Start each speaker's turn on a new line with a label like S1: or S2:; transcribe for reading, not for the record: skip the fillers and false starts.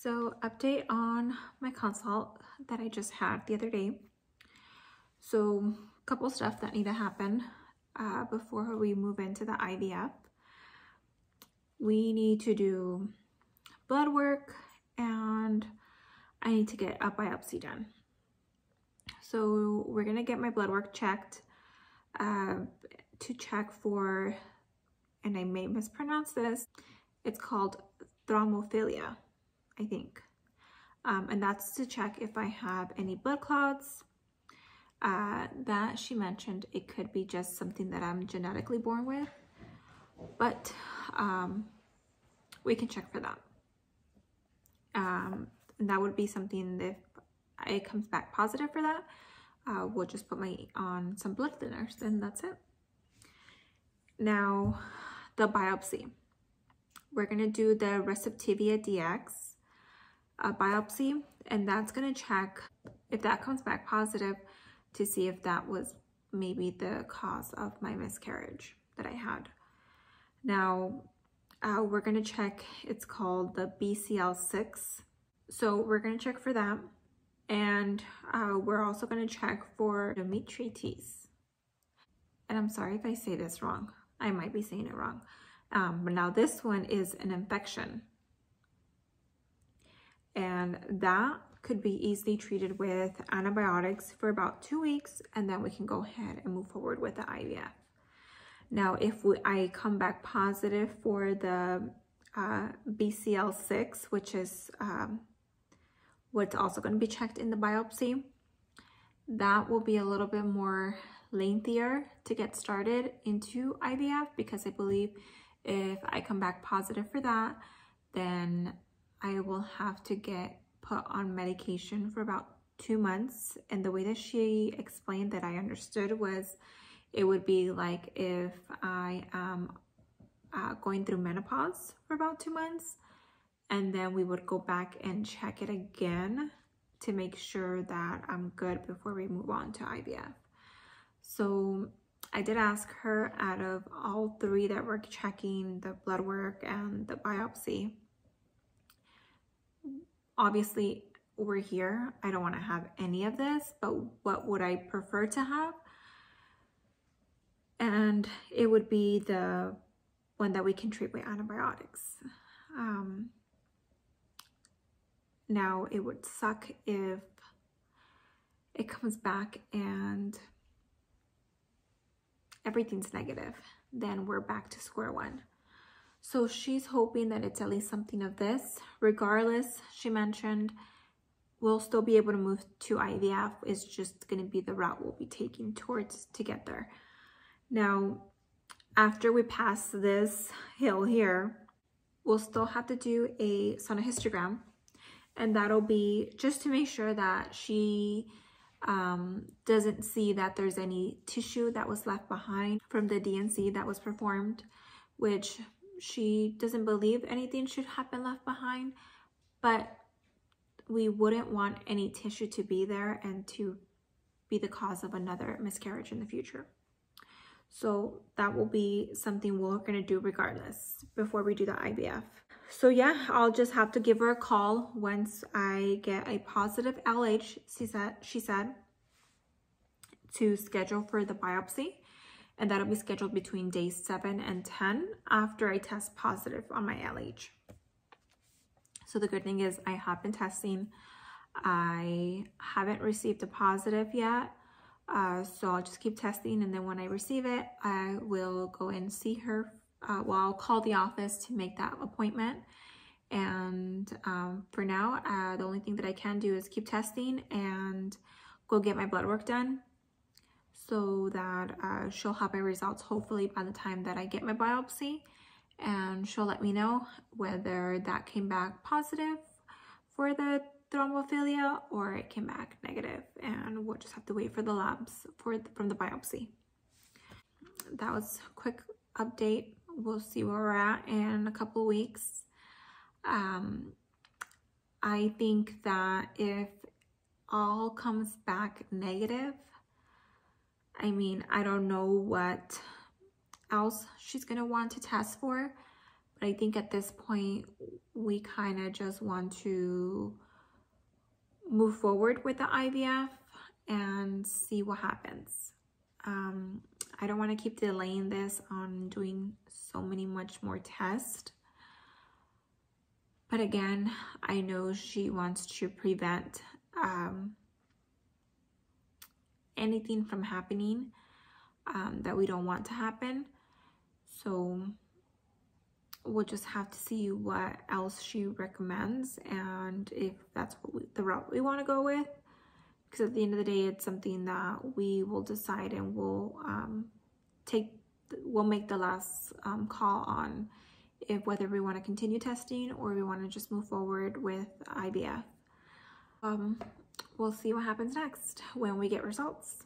S1: So update on my consult that I just had the other day. So a couple stuff that need to happen before we move into the IVF. We need to do blood work and I need to get a biopsy done. So we're gonna get my blood work checked to check for, and I may mispronounce this, it's called thrombophilia, I think. And that's to check if I have any blood clots. That she mentioned it could be just something that I'm genetically born with, but we can check for that. And that would be something if it comes back positive for that, we'll just put on some blood thinners and that's it. Now, the biopsy. We're gonna do the receptivia DX biopsy, and that's gonna check if that comes back positive to see if that was maybe the cause of my miscarriage that I had. Now, we're gonna check, it's called the BCL6. So we're gonna check for that. And we're also gonna check for endometritis. And I'm sorry if I say this wrong. I might be saying it wrong. But now this one is an infection. And that could be easily treated with antibiotics for about 2 weeks, and then we can go ahead and move forward with the IVF. Now, if I come back positive for the BCL6, which is what's also going to be checked in the biopsy, that will be a little bit more lengthier to get started into IVF, because I believe if I come back positive for that, then I will have to get put on medication for about 2 months. And the way that she explained that I understood was it would be like if I am going through menopause for about 2 months, and then we would go back and check it again to make sure that I'm good before we move on to IVF. So I did ask her, out of all 3 that we're checking, the blood work and the biopsy, obviously we're here, I don't want to have any of this, but what would I prefer to have? And it would be the one that we can treat with antibiotics. Now, it would suck if it comes back and everything's negative, then we're back to square one. So she's hoping that it's at least something of this. Regardless, she mentioned we'll still be able to move to IVF. It's just going to be the route we'll be taking towards to get there. Now, after we pass this hill here, we'll still have to do a sonohystogram, and that'll be just to make sure that she doesn't see that there's any tissue that was left behind from the DNC that was performed, which she doesn't believe anything should have been left behind, but we wouldn't want any tissue to be there and to be the cause of another miscarriage in the future. So that will be something we're going to do regardless before we do the IVF. So yeah, I'll just have to give her a call once I get a positive LH, she said, to schedule for the biopsy. And that'll be scheduled between days 7 and 10 after I test positive on my LH. So the good thing is I have been testing. I haven't received a positive yet. So I'll just keep testing, and then when I receive it, I will go and see her. Well, I'll call the office to make that appointment. And for now, the only thing that I can do is keep testing and go get my blood work done, so that she'll have my results hopefully by the time that I get my biopsy, and she'll let me know whether that came back positive for the thrombophilia or it came back negative, and we'll just have to wait for the labs from the biopsy. That was a quick update. We'll see where we're at in a couple of weeks. I think that if all comes back negative, I mean, I don't know what else she's gonna want to test for, But I think at this point, we kind of just want to move forward with the IVF and see what happens. I don't want to keep delaying this on doing so much more tests. But again, I know she wants to prevent anything from happening that we don't want to happen. So we'll just have to see what else she recommends and if that's what the route we want to go with. Because at the end of the day, it's something that we will decide, and we'll make the last call on whether we want to continue testing or we want to just move forward with IVF. We'll see what happens next when we get results.